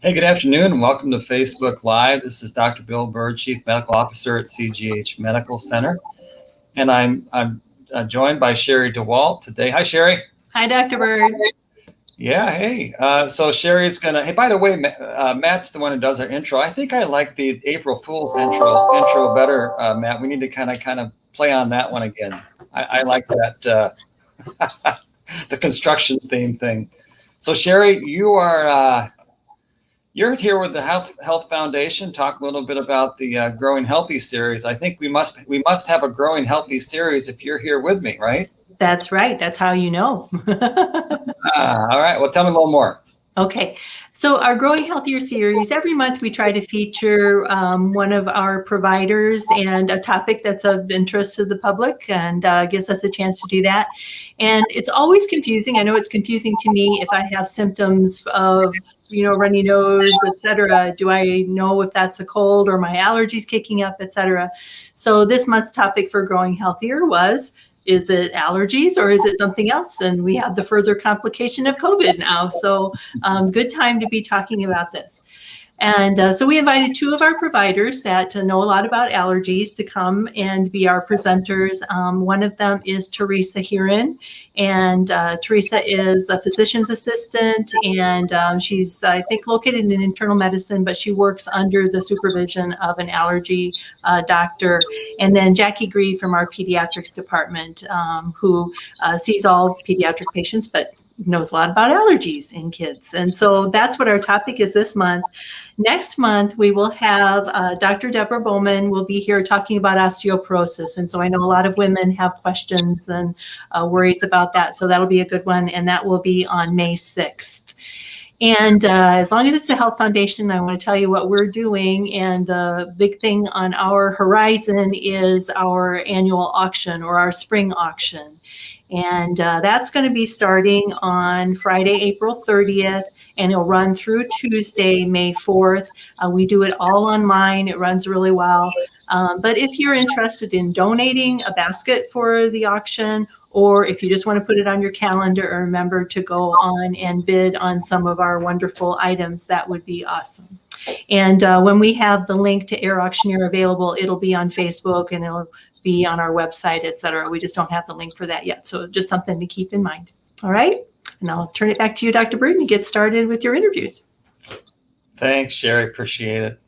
Hey, good afternoon and welcome to Facebook Live. This is Dr. Bill Bird, Chief Medical Officer at CGH Medical Center. And I'm joined by Sherry DeWalt today. Hi, Sherry. Hi, Dr. Bird. Yeah, hey. So Sherry's going to, hey, by the way, Matt's the one who does our intro. I think I like the April Fool's intro better, Matt. We need to kind of play on that one again. I like that, the construction theme thing. So Sherry, you're here with the Health Foundation. Talk a little bit about the Growing Healthy series. I think we must have a Growing Healthy series if you're here with me, right? That's right. That's how you know. All right. Well, tell me a little more. Okay. So our Growing Healthier series, every month we try to feature one of our providers and a topic that's of interest to the public, and gives us a chance to do that. And it's always confusing. I know it's confusing to me if I have symptoms of, runny nose, etc. Do I know if that's a cold or my allergies kicking up, etc.? So this month's topic for Growing Healthier was, is it allergies or is it something else? And we have the further complication of COVID now. So good time to be talking about this. And so we invited two of our providers that know a lot about allergies to come and be our presenters. One of them is Therica Heeren, and Therica is a physician's assistant, and she's, I think, located in internal medicine, but she works under the supervision of an allergy doctor. And then Jackie Greve from our Pediatrics department, who sees all pediatric patients, but knows a lot about allergies in kids. And so that's what our topic is this month. Next month, we will have Dr. Deborah Bowman will be here talking about osteoporosis. And so I know a lot of women have questions and worries about that. So that'll be a good one. And that will be on May 6th. And as long as it's the Health Foundation, I want to tell you what we're doing. And the big thing on our horizon is our annual auction, or our spring auction. And that's going to be starting on Friday, April 30th, and it'll run through Tuesday, May 4th. We do it all online. It runs really well. But if you're interested in donating a basket for the auction, or if you just want to put it on your calendar and remember to go on and bid on some of our wonderful items, that would be awesome. And when we have the link to Air Auctioneer available, it'll be on Facebook and it'll be on our website, etc. We just don't have the link for that yet. So just something to keep in mind. All right. And I'll turn it back to you, Dr. Bird, and get started with your interviews. Thanks, Sherry. Appreciate it.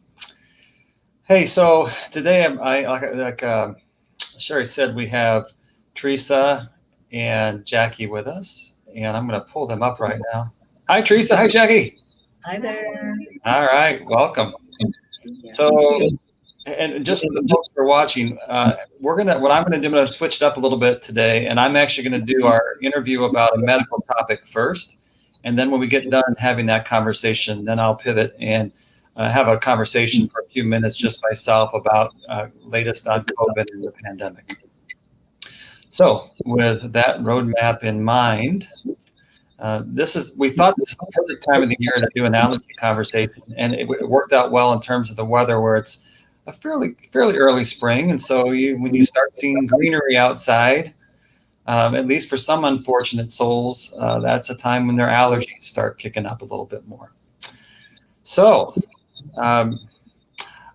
Hey, so today, like Sherry said, we have Therica and Jackie with us, and I'm going to pull them up right now. Hi, Therica. Hi, Jackie. Hi there. All right. Welcome. So, and just for the folks who are watching, what I'm going to do, I'm going to switch it up a little bit today, and I'm actually going to do our interview about a medical topic first, and then when we get done having that conversation, then I'll pivot and have a conversation for a few minutes just myself about latest on COVID and the pandemic. So, with that roadmap in mind, we thought this is the perfect time of the year to do an allergy conversation, and it worked out well in terms of the weather, where it's a fairly early spring, and so when you start seeing greenery outside, at least for some unfortunate souls, that's a time when their allergies start kicking up a little bit more. So, and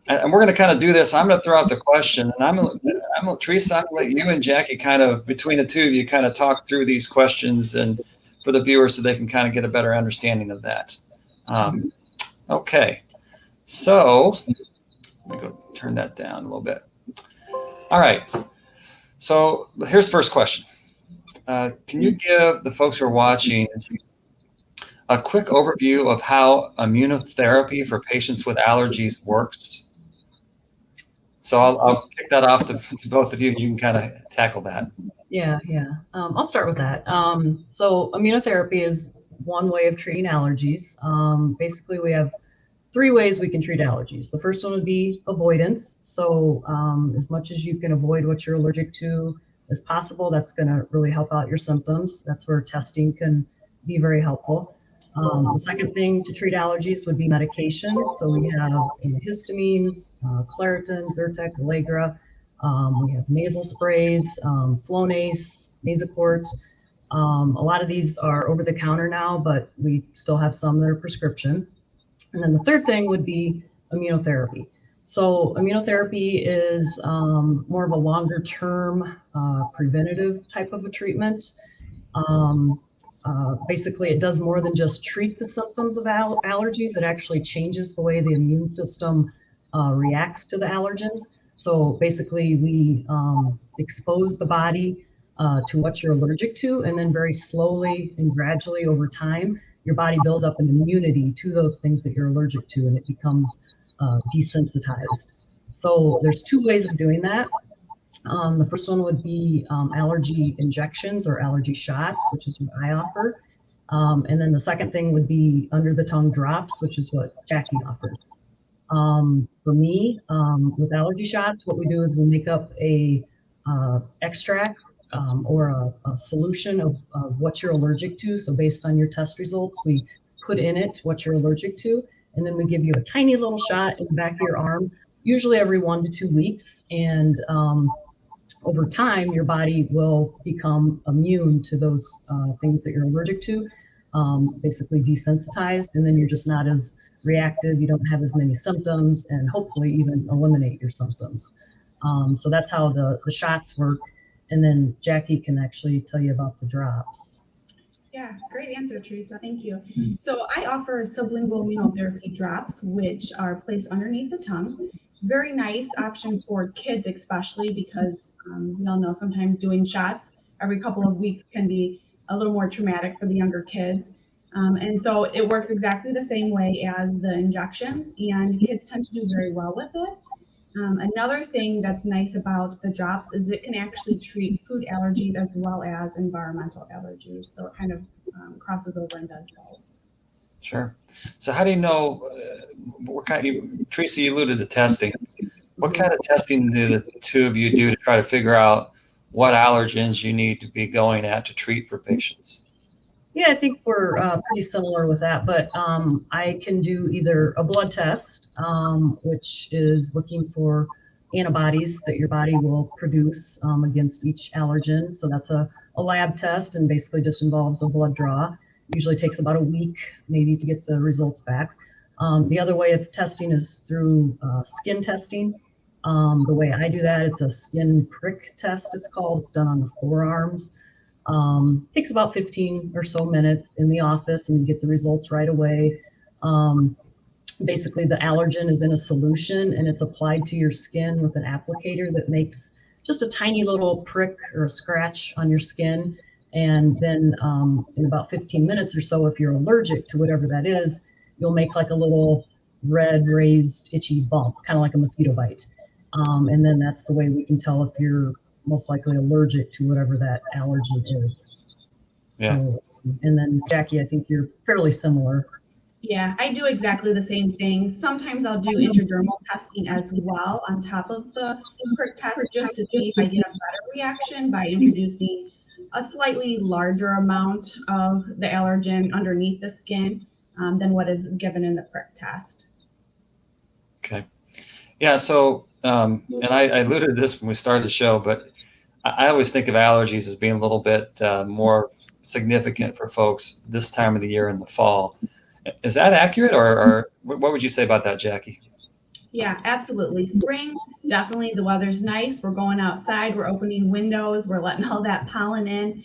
we're going to kind of do this. I'm going to throw out the question, and Therica, I'm going to let you and Jackie kind of, between the two of you, kind of talk through these questions and for the viewers so they can kind of get a better understanding of that. Okay, so let me go turn that down a little bit. All right. So here's the first question. Can you give the folks who are watching a quick overview of how immunotherapy for patients with allergies works? So I'll kick that off to both of you, and you can kind of tackle that. Yeah. I'll start with that. So immunotherapy is one way of treating allergies. Basically, we have three ways we can treat allergies. The first one would be avoidance. So as much as you can avoid what you're allergic to as possible, that's going to really help out your symptoms. That's where testing can be very helpful. The second thing to treat allergies would be medications. So we have histamines, Claritin, Zyrtec, Allegra. We have nasal sprays, Flonase, Nasacort. A lot of these are over the counter now, but we still have some that are prescription. And then the third thing would be immunotherapy. So immunotherapy is more of a longer term preventative type of a treatment. Basically, it does more than just treat the symptoms of allergies. It actually changes the way the immune system reacts to the allergens. So basically, we expose the body to what you're allergic to, and then very slowly and gradually over time, your body builds up an immunity to those things that you're allergic to, and it becomes desensitized. So there's two ways of doing that. The first one would be allergy injections or allergy shots, which is what I offer. And then the second thing would be under the tongue drops, which is what Jackie offers. For me, with allergy shots, what we do is we make up a extract or a solution of what you're allergic to. So based on your test results, we put in it what you're allergic to, and then we give you a tiny little shot in the back of your arm, usually every 1 to 2 weeks. And over time, your body will become immune to those things that you're allergic to, basically desensitized, and then you're just not as reactive, you don't have as many symptoms, and hopefully even eliminate your symptoms. So that's how the shots work. And then Jackie can actually tell you about the drops. Yeah, great answer, Teresa. Thank you. So I offer sublingual immunotherapy drops, which are placed underneath the tongue. Very nice option for kids, especially because we all know sometimes doing shots every couple of weeks can be a little more traumatic for the younger kids. And so it works exactly the same way as the injections, and kids tend to do very well with this. Another thing that's nice about the drops is it can actually treat food allergies as well as environmental allergies. So it kind of crosses over and does both. Sure. So how do you know what kind of, Teresa, you alluded to testing. What kind of testing do the two of you do to try to figure out what allergens you need to be going at to treat for patients? Yeah, I think we're pretty similar with that, but I can do either a blood test, which is looking for antibodies that your body will produce against each allergen. So that's a lab test and basically just involves a blood draw. Usually takes about a week maybe to get the results back. The other way of testing is through skin testing. The way I do that, it's a skin prick test, it's called. It's done on the forearms. Takes about 15 or so minutes in the office, and you get the results right away. Basically, the allergen is in a solution, and it's applied to your skin with an applicator that makes just a tiny little prick or a scratch on your skin. And then in about 15 minutes or so, if you're allergic to whatever that is, you'll make like a little red raised itchy bump, kind of like a mosquito bite. And then that's the way we can tell if you're most likely allergic to whatever that allergen is. Yeah. So, and then Jackie, I think you're fairly similar. Yeah, I do exactly the same thing. Sometimes I'll do intradermal testing as well on top of the prick test, just to see if I get a better reaction by introducing a slightly larger amount of the allergen underneath the skin than what is given in the prick test. Okay. Yeah. So, and I alluded to this when we started the show, but I always think of allergies as being a little bit more significant for folks this time of the year in the fall. Is that accurate, or what would you say about that, Jackie? Yeah, absolutely. Spring, definitely the weather's nice. We're going outside, we're opening windows, we're letting all that pollen in.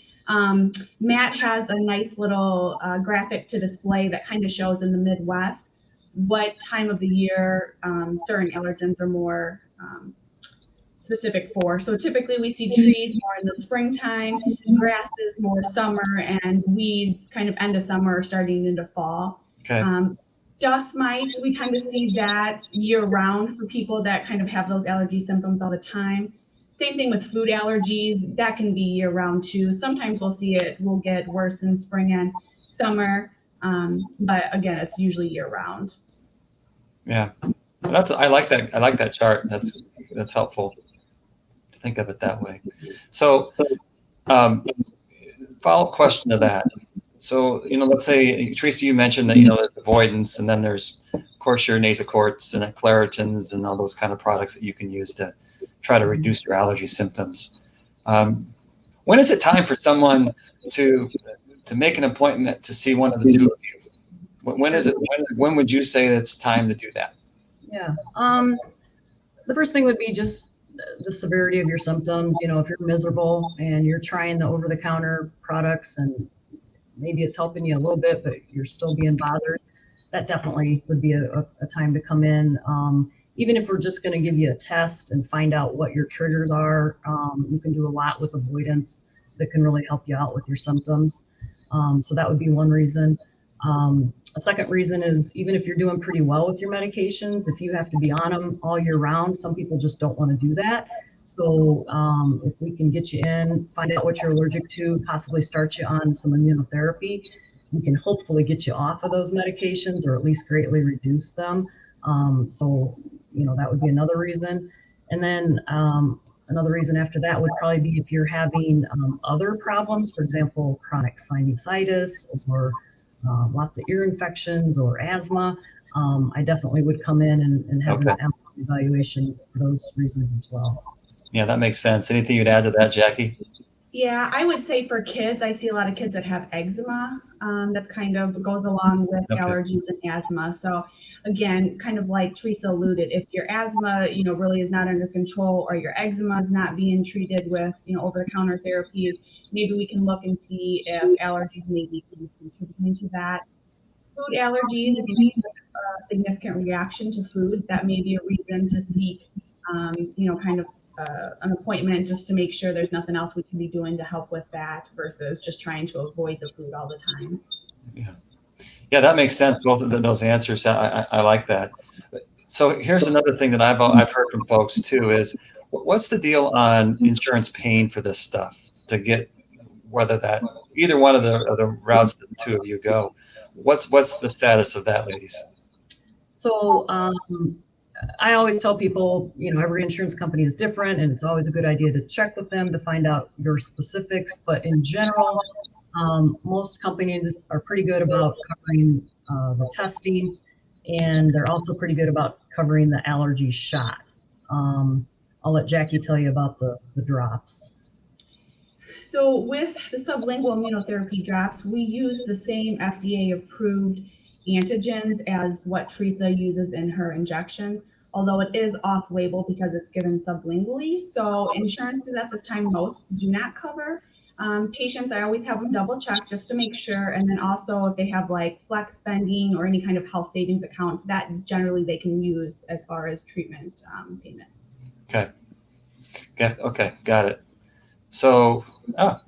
Matt has a nice little graphic to display that kind of shows in the Midwest what time of the year certain allergens are more specific for. So typically we see trees more in the springtime, grasses more summer, and weeds kind of end of summer starting into fall. Okay. Dust mites, we tend to see that year round for people that kind of have those allergy symptoms all the time. Same thing with food allergies, that can be year round too. Sometimes we'll get worse in spring and summer, but again, it's usually year round. Yeah, I like that chart. That's helpful to think of it that way. So, follow-up question to that. So, let's say, Teresa, you mentioned that, there's avoidance, and then there's, of course, your Nasocorts and Claritins and all those kind of products that you can use to try to reduce your allergy symptoms. When is it time for someone to make an appointment to see one of the two of you? When is it? When would you say it's time to do that? Yeah. The first thing would be just the severity of your symptoms. You know, if you're miserable and you're trying the over-the-counter products and maybe it's helping you a little bit, but you're still being bothered, that definitely would be a time to come in. Even if we're just going to give you a test and find out what your triggers are, you can do a lot with avoidance that can really help you out with your symptoms. So that would be one reason. A second reason is even if you're doing pretty well with your medications, if you have to be on them all year round, some people just don't want to do that. So if we can get you in, find out what you're allergic to, possibly start you on some immunotherapy, we can hopefully get you off of those medications or at least greatly reduce them. So, you know, that would be another reason. And then another reason after that would probably be if you're having other problems, for example, chronic sinusitis or lots of ear infections or asthma. I definitely would come in and have an evaluation for those reasons as well. Yeah, that makes sense. Anything you'd add to that, Jackie? Yeah, I would say for kids, I see a lot of kids that have eczema. That's kind of goes along with allergies and asthma. So again, kind of like Teresa alluded, if your asthma, you know, really is not under control or your eczema is not being treated with, you know, over-the-counter therapies, maybe we can look and see if allergies may be contributing to that. Food allergies, if you have a significant reaction to foods, that may be a reason to seek, you know, kind of an appointment just to make sure there's nothing else we can be doing to help with that versus just trying to avoid the food all the time. Yeah, that makes sense. Both of those answers, I like that. So here's another thing that I've heard from folks too is, what's the deal on insurance paying for this stuff to get, whether that either one of the routes that the two of you go? What's the status of that, ladies? So I always tell people, you know, every insurance company is different, and it's always a good idea to check with them to find out your specifics. But in general, most companies are pretty good about covering the testing, and they're also pretty good about covering the allergy shots. I'll let Jackie tell you about the drops. So with the sublingual immunotherapy drops, we use the same FDA-approved antigens as what Teresa uses in her injections, although it is off-label because it's given sublingually. So insurances at this time, most do not cover. Patients, I always have them double check just to make sure. And then also if they have like flex spending or any kind of health savings account, that generally they can use as far as treatment payments. Okay. Yeah. Okay. Got it. So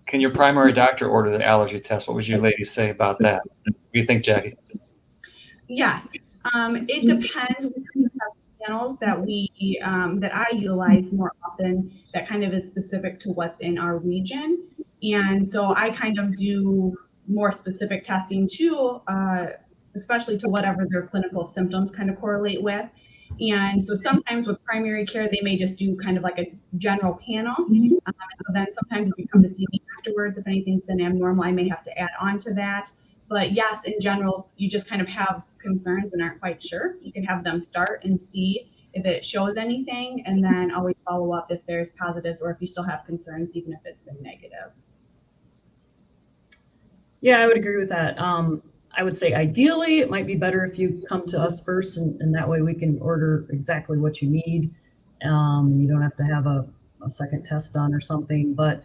can your primary doctor order the allergy test? What would you ladies say about that? What do you think, Jackie? Yes. It depends. We have panels that that I utilize more often that kind of is specific to what's in our region. And so I kind of do more specific testing too, especially to whatever their clinical symptoms kind of correlate with. And so sometimes with primary care, they may just do kind of like a general panel. So then sometimes if you come to see me afterwards, if anything's been abnormal, I may have to add on to that. But yes, in general, you just kind of have concerns and aren't quite sure. You can have them start and see if it shows anything, and then always follow up if there's positives or if you still have concerns, even if it's been negative. Yeah, I would agree with that. I would say ideally it might be better if you come to us first, and that way we can order exactly what you need. You don't have to have a second test done or something, but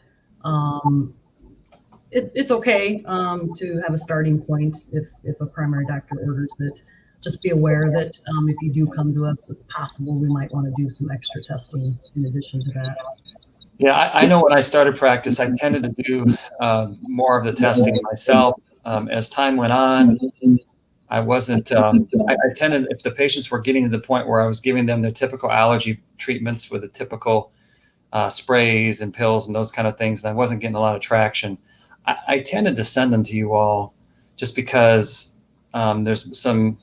it's okay to have a starting point if a primary doctor orders it. Just be aware that if you do come to us, it's possible we might want to do some extra testing in addition to that. Yeah, I know when I started practice, I tended to do more of the testing myself. As time went on, I wasn't, I tended, if the patients were getting to the point where I was giving them their typical allergy treatments with the typical sprays and pills and those kind of things, and I wasn't getting a lot of traction, I tended to send them to you all just because there's some,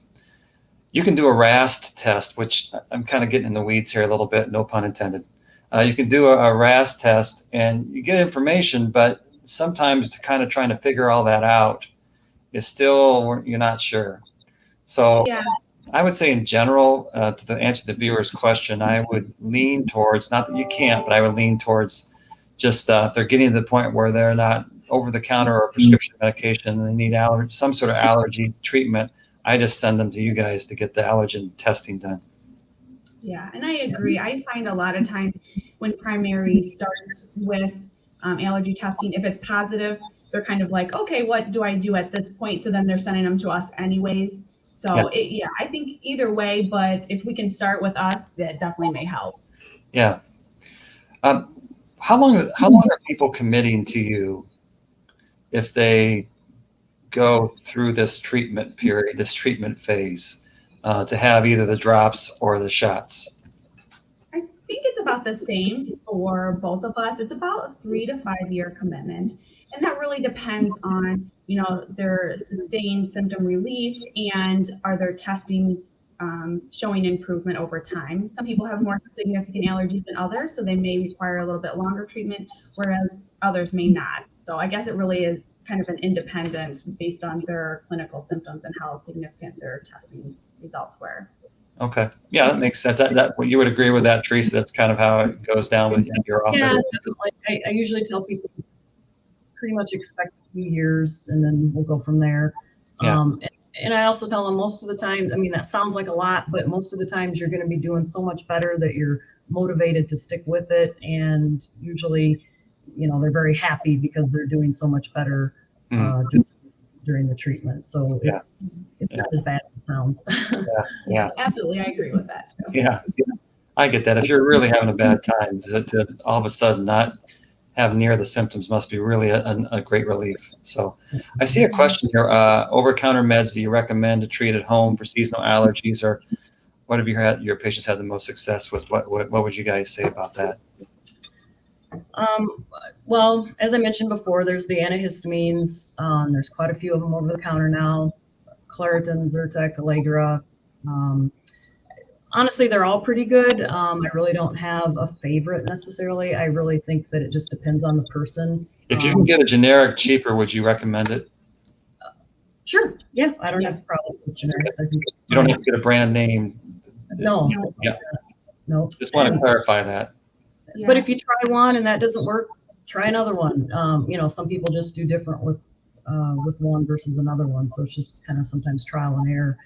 you can do a RAST test, which I'm kind of getting in the weeds here a little bit, no pun intended. You can do a RAS test and you get information, but sometimes kind of trying to figure all that out is still, you're not sure. So yeah. I would say in general, to answer the viewer's question, I would lean towards, not that you can't, but I would lean towards just if they're getting to the point where they're not over the counter or prescription medication and they need some sort of allergy treatment, I just send them to you guys to get the allergen testing done. Yeah, and I agree. I find a lot of times when primary starts with allergy testing, if it's positive, they're kind of like, okay, what do I do at this point? So then they're sending them to us anyways. So yeah, I think either way, but if we can start with us, that definitely may help. Yeah. How long are people committing to you if they go through this treatment period, this treatment phase, to have either the drops or the shots? I think it's about the same for both of us. It's about a 3 to 5 year commitment. And that really depends on, their sustained symptom relief and are their testing showing improvement over time. Some people have more significant allergies than others, so they may require a little bit longer treatment, whereas others may not. So I guess it really is kind of an independent based on their clinical symptoms and how significant their testing results were. Okay. Yeah, that makes sense. That you would agree with that, Teresa? That's kind of how it goes down with your office. Yeah, definitely. I usually tell people pretty much expect 2 years and then we'll go from there. Yeah. And I also tell them most of the time, I mean, that sounds like a lot, but most of the times you're going to be doing so much better that you're motivated to stick with it. And usually, they're very happy because they're doing so much better during the treatment. So it's not as bad as it sounds. Yeah. Absolutely. I agree with that too. Yeah. I get that. If you're really having a bad time, to all of a sudden not have near the symptoms must be really a great relief. So I see a question here. Over-counter meds do you recommend to treat at home for seasonal allergies, or what have your patients had the most success with? What would you guys say about that? Well, as I mentioned before, there's the antihistamines. There's quite a few of them over the counter now. Claritin, Zyrtec, Allegra. Honestly, they're all pretty good. I really don't have a favorite necessarily. I really think that it just depends on the person's. If you can get a generic cheaper, would you recommend it? Sure. Yeah, I don't have problems with generics. I think you don't have to get a brand name. No. Yeah. No. Just want to clarify that. Yeah. But if you try one and that doesn't work, try another one. Some people just do different with one versus another one. So it's just kind of sometimes trial and error.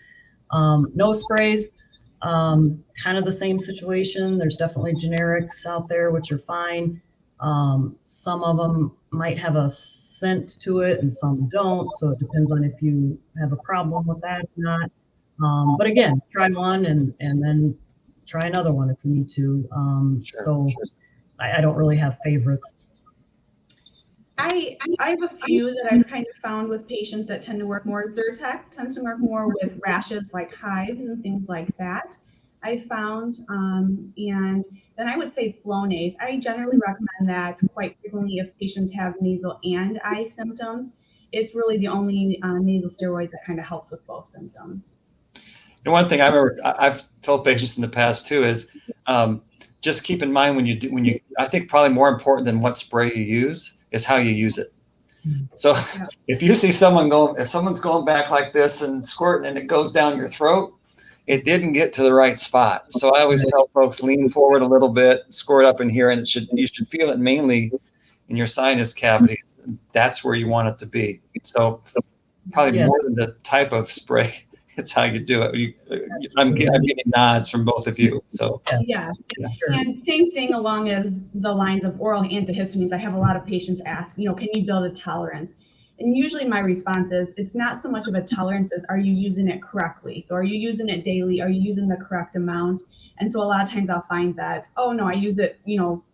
Nose sprays. Kind of the same situation. There's definitely generics out there, which are fine. Some of them might have a scent to it and some don't. So it depends on if you have a problem with that or not. But again, try one and then try another one if you need to. Sure. I don't really have favorites. I have a few that I've kind of found with patients that tend to work more. Zyrtec tends to work more with rashes like hives and things like that, I found. And then I would say Flonase. I generally recommend that quite frequently if patients have nasal and eye symptoms. It's really the only nasal steroid that kind of helps with both symptoms. And one thing I've told patients in the past too is just keep in mind when you I think probably more important than what spray you use is how you use it. So if you see if someone's going back like this and squirting and it goes down your throat, it didn't get to the right spot. So I always tell folks, lean forward a little bit, squirt up in here, and you should feel it mainly in your sinus cavities. That's where you want it to be. So probably more than the type of spray, it's how you do it. I'm getting nods from both of you. So yeah. And same thing along as the lines of oral antihistamines. I have a lot of patients ask, can you build a tolerance? And usually my response is, it's not so much of a tolerance as are you using it correctly? So are you using it daily? Are you using the correct amount? And so a lot of times I'll find that, oh no, I use it,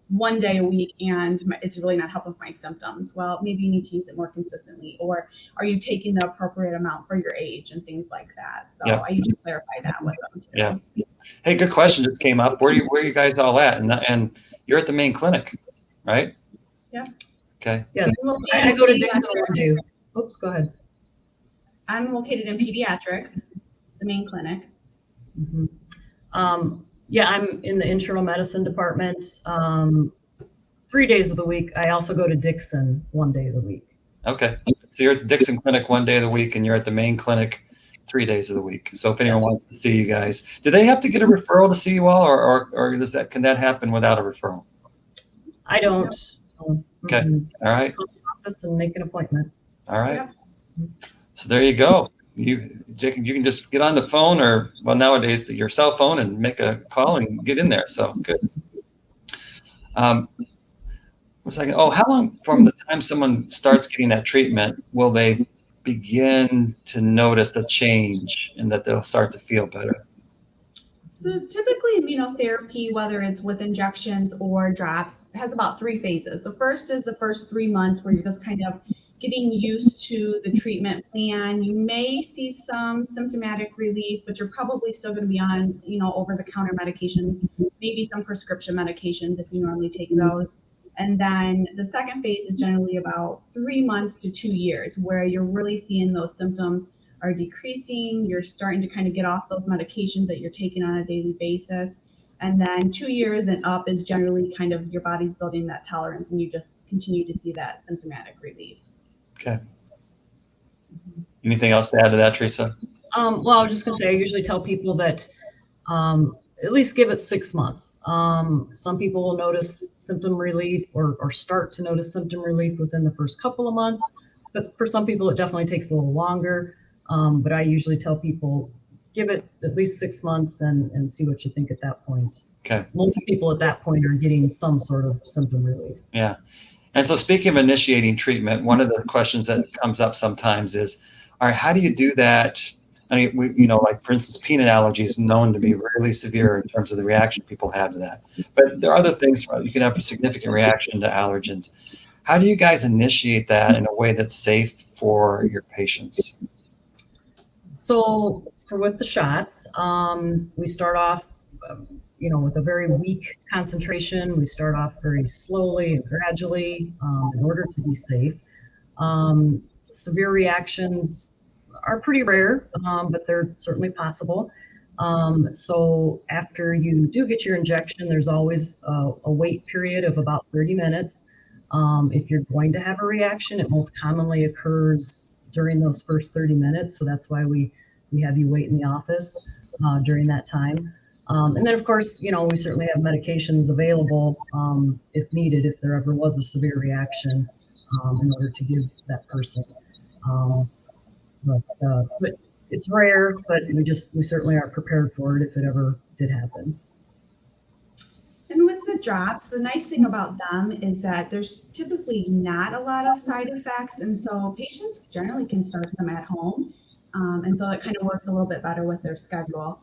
1 day a week and it's really not helping with my symptoms. Well, maybe you need to use it more consistently, or are you taking the appropriate amount for your age and things like that? So I usually clarify that with them too. Yeah. Hey, good question just came up. Where are you guys all at? And you're at the main clinic, right? Yeah. Okay. Yes. I go to Dixon one day. Oops, go ahead. I'm located in Pediatrics, the main clinic. Mm-hmm. I'm in the internal medicine department 3 days of the week. I also go to Dixon 1 day of the week. Okay. So you're at the Dixon clinic 1 day of the week and you're at the main clinic 3 days of the week. So if anyone wants to see you guys, do they have to get a referral to see you all, or can that happen without a referral? I don't. Okay. All right. Go to the office and make an appointment. All right. So there you go. Jake, you can just get on the phone or, well, nowadays your cell phone and make a call and get in there. So good. One second. Oh, how long from the time someone starts getting that treatment will they begin to notice a change and that they'll start to feel better? So typically immunotherapy, whether it's with injections or drops, has about 3 phases. The first is the first 3 months where you're just kind of getting used to the treatment plan. You may see some symptomatic relief, but you're probably still going to be on, over-the-counter medications, maybe some prescription medications if you normally take those. And then the second phase is generally about 3 months to 2 years, where you're really seeing those symptoms are decreasing. You're starting to kind of get off those medications that you're taking on a daily basis. And then 2 years and up is generally kind of your body's building that tolerance and you just continue to see that symptomatic relief. Okay. Anything else to add to that, Teresa? Well, I was just going to say, I usually tell people that at least give it 6 months. Some people will notice symptom relief or start to notice symptom relief within the first couple of months. But for some people, it definitely takes a little longer. But I usually tell people, give it at least 6 months and see what you think at that point. Okay. Most people at that point are getting some sort of symptom relief. Yeah. And so speaking of initiating treatment, one of the questions that comes up sometimes is, all right, how do you do that? I mean, like for instance, peanut allergy is known to be really severe in terms of the reaction people have to that. But there are other things. You can have a significant reaction to allergens. How do you guys initiate that in a way that's safe for your patients? So with the shots, we start off, with a very weak concentration. We start off very slowly and gradually in order to be safe. Severe reactions are pretty rare, but they're certainly possible. So after you do get your injection, there's always a wait period of about 30 minutes. If you're going to have a reaction, it most commonly occurs during those first 30 minutes. So that's why we have you wait in the office during that time. And then, of course, we certainly have medications available if needed, if there ever was a severe reaction in order to give that person. But it's rare, but we certainly are prepared for it if it ever did happen. And with the drops, the nice thing about them is that there's typically not a lot of side effects. And so patients generally can start them at home. And so that kind of works a little bit better with their schedule.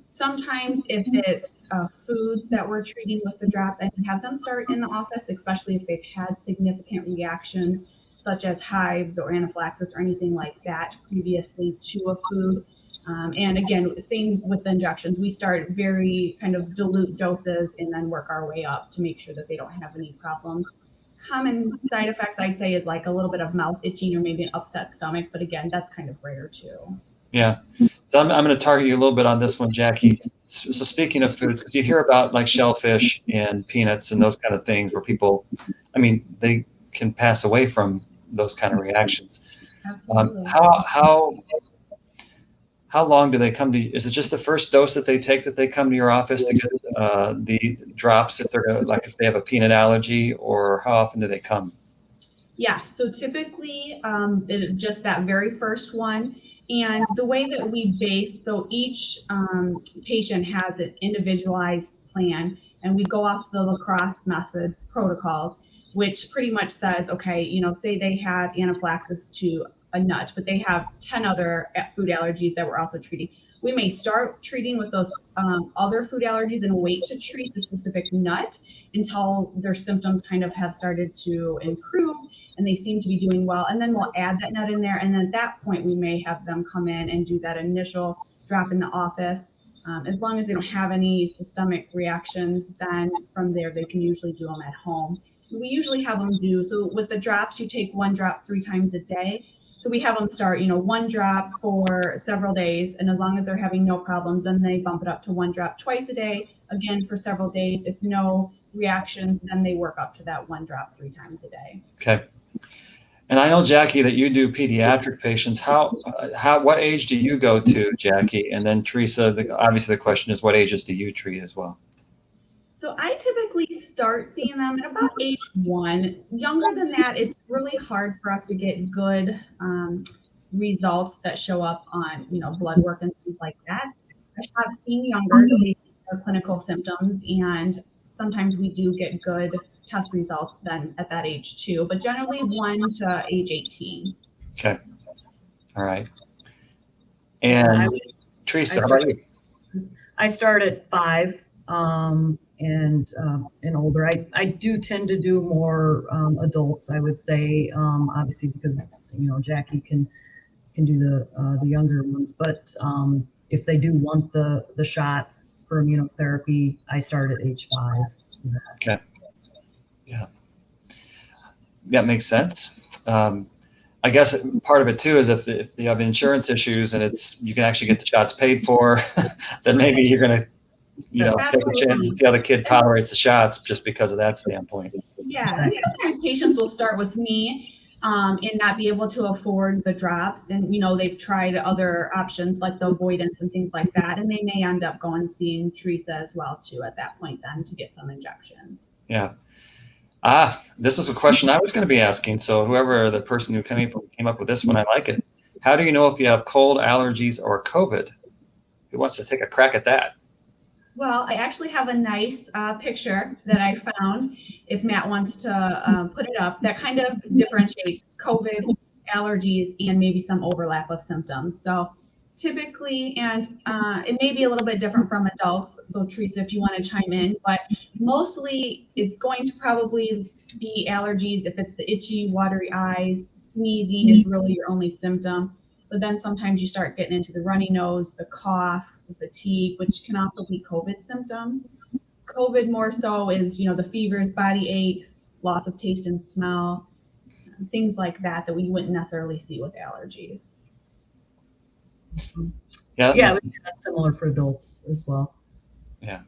Sometimes if it's foods that we're treating with the drops, I can have them start in the office, especially if they've had significant reactions such as hives or anaphylaxis or anything like that previously to a food. And again, same with the injections. We start very kind of dilute doses and then work our way up to make sure that they don't have any problems. Common side effects, I'd say, is like a little bit of mouth itching or maybe an upset stomach. But again, that's kind of rare too. Yeah. So I'm going to target you a little bit on this one, Jackie. So speaking of foods, because you hear about like shellfish and peanuts and those kind of things where people, they can pass away from those kind of reactions. Absolutely. How long do they come to you? Is it just the first dose that they take that they come to your office to get the drops if if they have a peanut allergy, or how often do they come? Yeah, so typically just that very first one. And the way that we base, so each patient has an individualized plan, and we go off the lacrosse method protocols, which pretty much says, okay, say they had anaphylaxis to a nut, but they have 10 other food allergies that we're also treating. We may start treating with those other food allergies and wait to treat the specific nut until their symptoms kind of have started to improve and they seem to be doing well. And then we'll add that nut in there. And then at that point, we may have them come in and do that initial drop in the office. As long as they don't have any systemic reactions, then from there, they can usually do them at home. We usually have them so with the drops, you take 1 drop 3 times a day. So we have them start, 1 drop for several days. And as long as they're having no problems, then they bump it up to 1 drop twice a day, again, for several days. If no reactions, then they work up to that 1 drop 3 times a day. Okay. And I know, Jackie, that you do pediatric patients. What age do you go to, Jackie? And then Teresa, obviously the question is, what ages do you treat as well? So I typically start seeing them at about age 1. Younger than that, it's really hard for us to get good results that show up on, blood work and things like that. I have seen younger clinical symptoms, and sometimes we do get good test results then at that age too, but generally 1 to age 18. Okay. All right. And Teresa, how about you? I start at 5 and older. I do tend to do more adults, I would say, obviously because Jackie can do the younger ones, but if they do want the shots for immunotherapy, I start at age 5. Okay. Yeah. That makes sense. I guess part of it too is if you have insurance issues and you can actually get the shots paid for, then maybe you're going to, take a chance to see how the kid tolerates the shots just because of that standpoint. Yeah, and sometimes patients will start with me and not be able to afford the drops, and they've tried other options like the avoidance and things like that, and they may end up going and seeing Teresa as well too at that point then to get some injections. Yeah. This is a question I was going to be asking. So whoever the person who came up with this one, I like it. How do you know if you have cold, allergies, or COVID? Who wants to take a crack at that? Well, I actually have a nice picture that I found, if Matt wants to put it up, that kind of differentiates COVID, allergies, and maybe some overlap of symptoms. So typically, and it may be a little bit different from adults, so Teresa, if you want to chime in, but mostly it's going to probably be allergies if it's the itchy, watery eyes. Sneezing is really your only symptom, but then sometimes you start getting into the runny nose, the cough, the fatigue, which can also be COVID symptoms. COVID more so is, the fevers, body aches, loss of taste and smell, things like that we wouldn't necessarily see with allergies. Yeah, that's similar for adults as well. Yeah.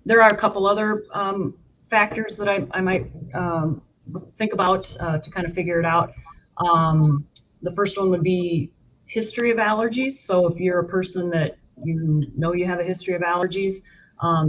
There are a couple other factors that I might think about to kind of figure it out. The first one would be history of allergies. So if you're a person that you have a history of allergies,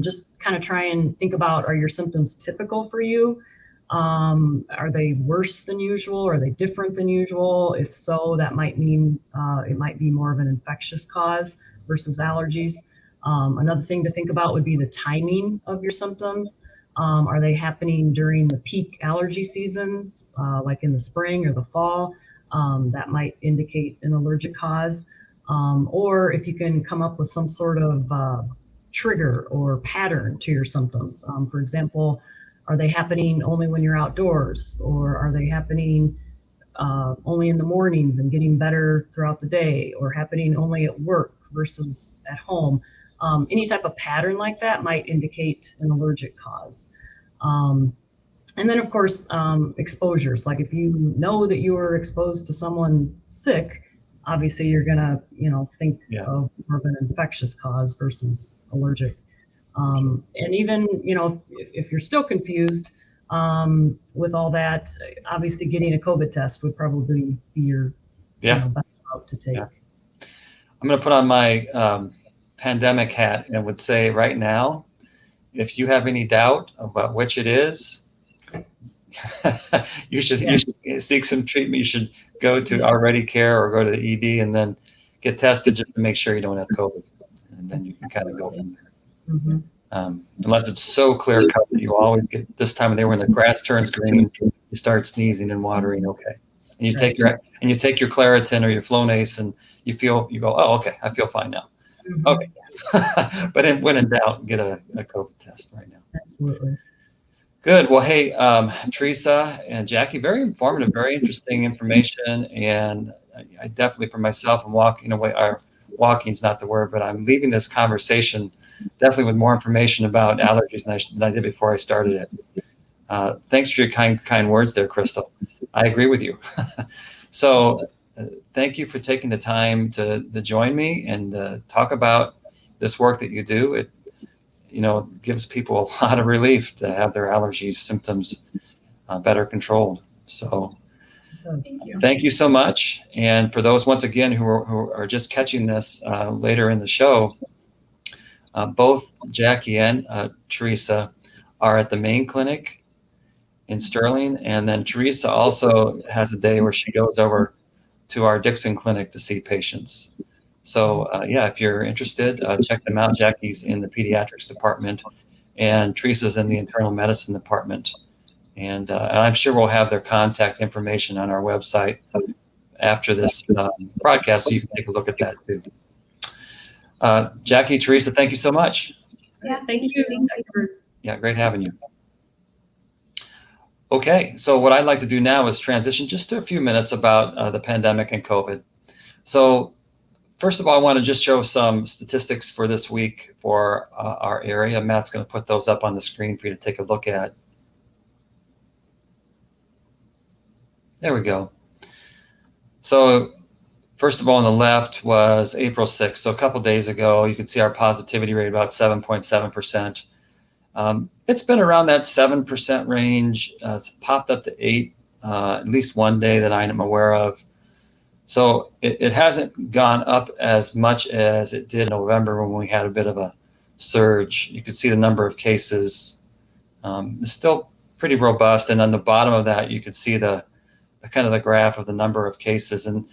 just kind of try and think about, are your symptoms typical for you? Are they worse than usual? Are they different than usual? If so, that might mean it might be more of an infectious cause versus allergies. Another thing to think about would be the timing of your symptoms. Are they happening during the peak allergy seasons, like in the spring or the fall? That might indicate an allergic cause. Or if you can come up with some sort of trigger or pattern to your symptoms. For example, are they happening only when you're outdoors, or are they happening only in the mornings and getting better throughout the day, or happening only at work versus at home? Any type of pattern like that might indicate an allergic cause. And then, of course, exposures. Like if you know that you were exposed to someone sick, obviously you're gonna, think of more of an infectious cause versus allergic. And even, if you're still confused with all that, obviously getting a COVID test would probably be your best route to take. Yeah. I'm going to put on my pandemic hat and would say right now, if you have any doubt about which it is, you should seek some treatment. You should go to our Ready Care or go to the ED and then get tested just to make sure you don't have COVID. And then you can kind of go from there. Mm-hmm. Unless it's so clear cut that you always get this time of day when the grass turns green, you start sneezing and watering. Okay. And you take your Claritin or your Flonase and you go, oh, okay, I feel fine now. Mm-hmm. Okay. But when in doubt, get a COVID test right now. Absolutely. Good. Well, hey, Teresa and Jackie, very informative, very interesting information. And I definitely, for myself, I'm walking away. Walking's not the word, but I'm leaving this conversation definitely with more information about allergies than I did before I started it. Thanks for your kind words there, Crystal. I agree with you. So thank you for taking the time to join me and talk about this work that you do. It gives people a lot of relief to have their allergies symptoms better controlled. So thank you so much. And for those, once again, who are just catching this later in the show, both Jackie and Teresa are at the main clinic in Sterling. And then Teresa also has a day where she goes over to our Dixon clinic to see patients. So yeah, if you're interested, check them out. Jackie's in the pediatrics department and Teresa's in the internal medicine department. And I'm sure we'll have their contact information on our website after this broadcast, so you can take a look at that too. Jackie, Teresa, thank you so much. Yeah, thank you. Yeah, great having you. Okay, so what I'd like to do now is transition just to a few minutes about the pandemic and COVID. So first of all, I want to just show some statistics for this week for our area. Matt's going to put those up on the screen for you to take a look at. There we go. So first of all, on the left was April 6th. So a couple days ago, you could see our positivity rate about 7.7%. It's been around that 7% range. It's popped up to 8, at least one day that I am aware of. So it hasn't gone up as much as it did in November when we had a bit of a surge. You can see the number of cases is still pretty robust. And on the bottom of that, you can see the kind of the graph of the number of cases, and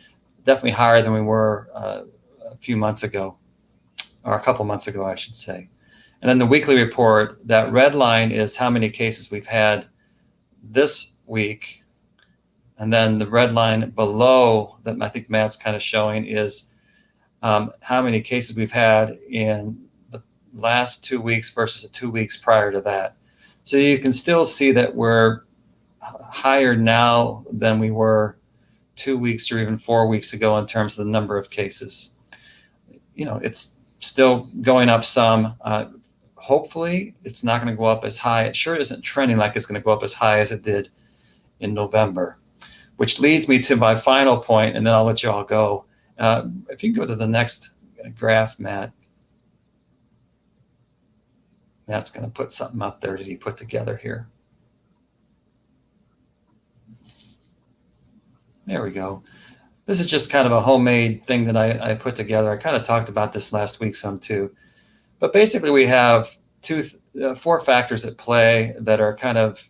definitely higher than we were a few months ago, or a couple months ago, I should say. And then the weekly report, that red line is how many cases we've had this week. And then the red line below that I think Matt's kind of showing is how many cases we've had in the last 2 weeks versus the 2 weeks prior to that. So you can still see that we're higher now than we were 2 weeks or even 4 weeks ago in terms of the number of cases. You know, it's still going up some. Hopefully, it's not going to go up as high. It sure isn't trending like it's going to go up as high as it did in November, which leads me to my final point, and then I'll let you all go. If you can go to the next graph, Matt. Matt's going to put something up there that he put together here. There we go. This is just kind of a homemade thing that I put together. I kind of talked about this last week some too. But basically we have 4 factors at play that are kind of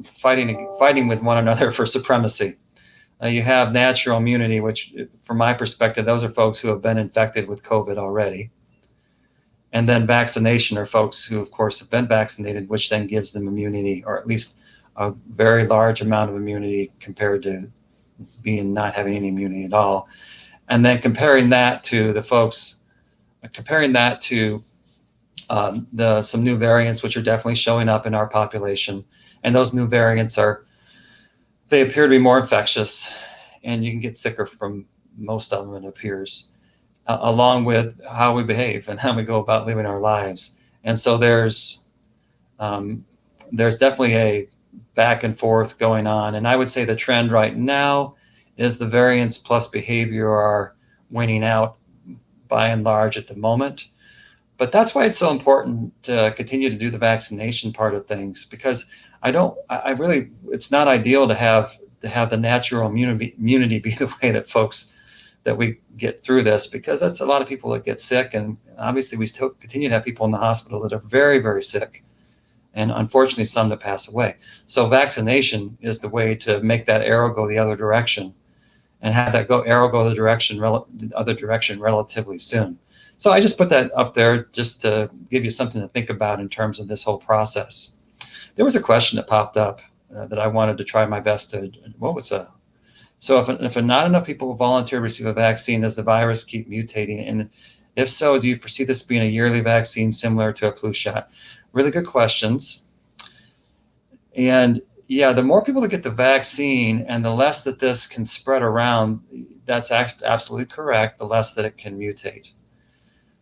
fighting with one another for supremacy. You have natural immunity, which from my perspective, those are folks who have been infected with COVID already. And then vaccination are folks who, of course, have been vaccinated, which then gives them immunity, or at least a very large amount of immunity compared to being not having any immunity at all. And then comparing that to the folks, some new variants, which are definitely showing up in our population. And those new variants they appear to be more infectious, and you can get sicker from most of them, it appears, along with how we behave and how we go about living our lives. And so there's definitely a back and forth going on. And I would say the trend right now is the variants plus behavior are winning out by and large at the moment. But that's why it's so important to continue to do the vaccination part of things, because it's not ideal to have the natural immunity be the way that we get through this, because that's a lot of people that get sick. And obviously we still continue to have people in the hospital that are very, very sick, and unfortunately some that pass away. So vaccination is the way to make that arrow go the other direction, and have that arrow go the other direction relatively soon. So I just put that up there just to give you something to think about in terms of this whole process. There was a question that popped up that I wanted to try my best to, so if not enough people volunteer to receive a vaccine, does the virus keep mutating? And if so, do you foresee this being a yearly vaccine similar to a flu shot? Really good questions. And yeah, the more people that get the vaccine and the less that this can spread around, that's absolutely correct, the less that it can mutate.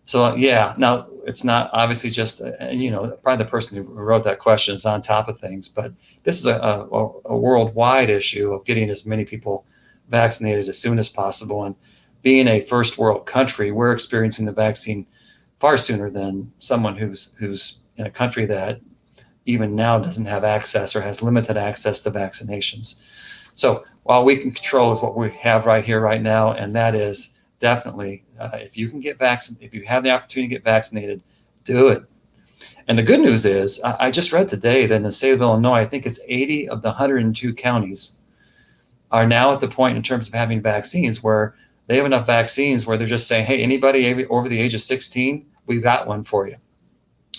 So yeah, now it's not obviously just, probably the person who wrote that question is on top of things, but this is a worldwide issue of getting as many people vaccinated as soon as possible. And being a first world country, we're experiencing the vaccine far sooner than someone who's in a country that even now doesn't have access or has limited access to vaccinations. So while we can control is what we have right here, right now, and that is definitely, if you can get vaccinated, if you have the opportunity to get vaccinated, do it. And the good news is, I just read today that in the state of Illinois, I think it's 80 of the 102 counties are now at the point in terms of having vaccines where they have enough vaccines where they're just saying, hey, anybody over the age of 16, we've got one for you.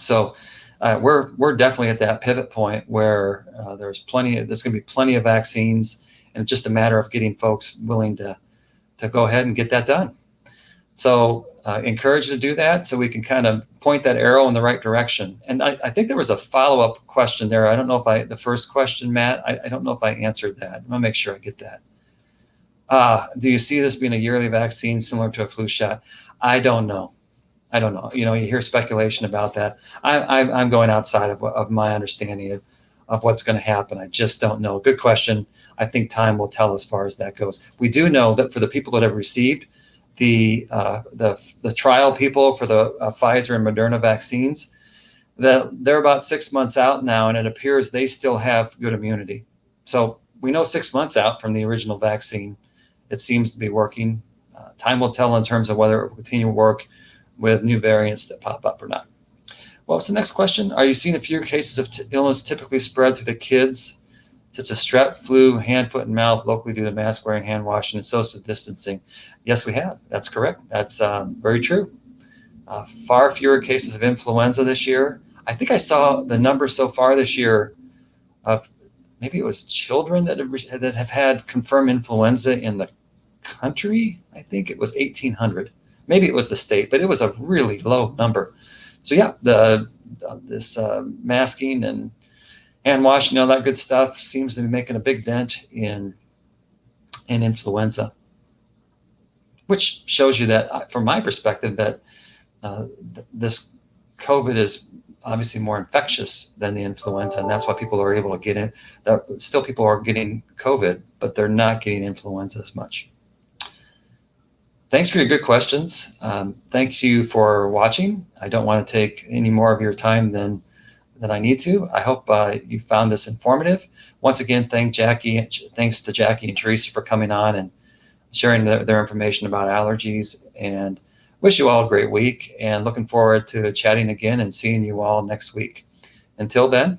So we're definitely at that pivot point where there's going to be plenty of vaccines, and it's just a matter of getting folks willing to go ahead and get that done. So encourage you to do that so we can kind of point that arrow in the right direction. And I think there was a follow-up question there. I don't know if the first question, Matt, I don't know if I answered that. I'm gonna make sure I get that. Do you see this being a yearly vaccine similar to a flu shot? I don't know. You know, you hear speculation about that. I'm going outside of my understanding of what's going to happen. I just don't know. Good question. I think time will tell as far as that goes. We do know that for the people that have received the trial people for the Pfizer and Moderna vaccines, that they're about 6 months out now, and it appears they still have good immunity. So we know 6 months out from the original vaccine, it seems to be working. Time will tell in terms of whether it will continue to work with new variants that pop up or not. Well, what's the next question? Are you seeing a few cases of illness typically spread to the kids, such as strep, flu, hand, foot, and mouth, locally due to mask wearing, hand washing, and social distancing? Yes, we have. That's correct. That's very true. Far fewer cases of influenza this year. I think I saw the number so far this year of maybe it was children that have had confirmed influenza in the country. I think it was 1,800. Maybe it was the state, but it was a really low number. So yeah, this masking and hand washing, all that good stuff seems to be making a big dent in influenza, which shows you that, from my perspective, that this COVID is obviously more infectious than the influenza, and that's why people are able to get in. Still, people are getting COVID, but they're not getting influenza as much. Thanks for your good questions. Thank you for watching. I don't want to take any more of your time than I need to. I hope you found this informative. Once again, thanks to Jackie and Teresa for coming on and sharing their information about allergies, and wish you all a great week, and looking forward to chatting again and seeing you all next week. Until then,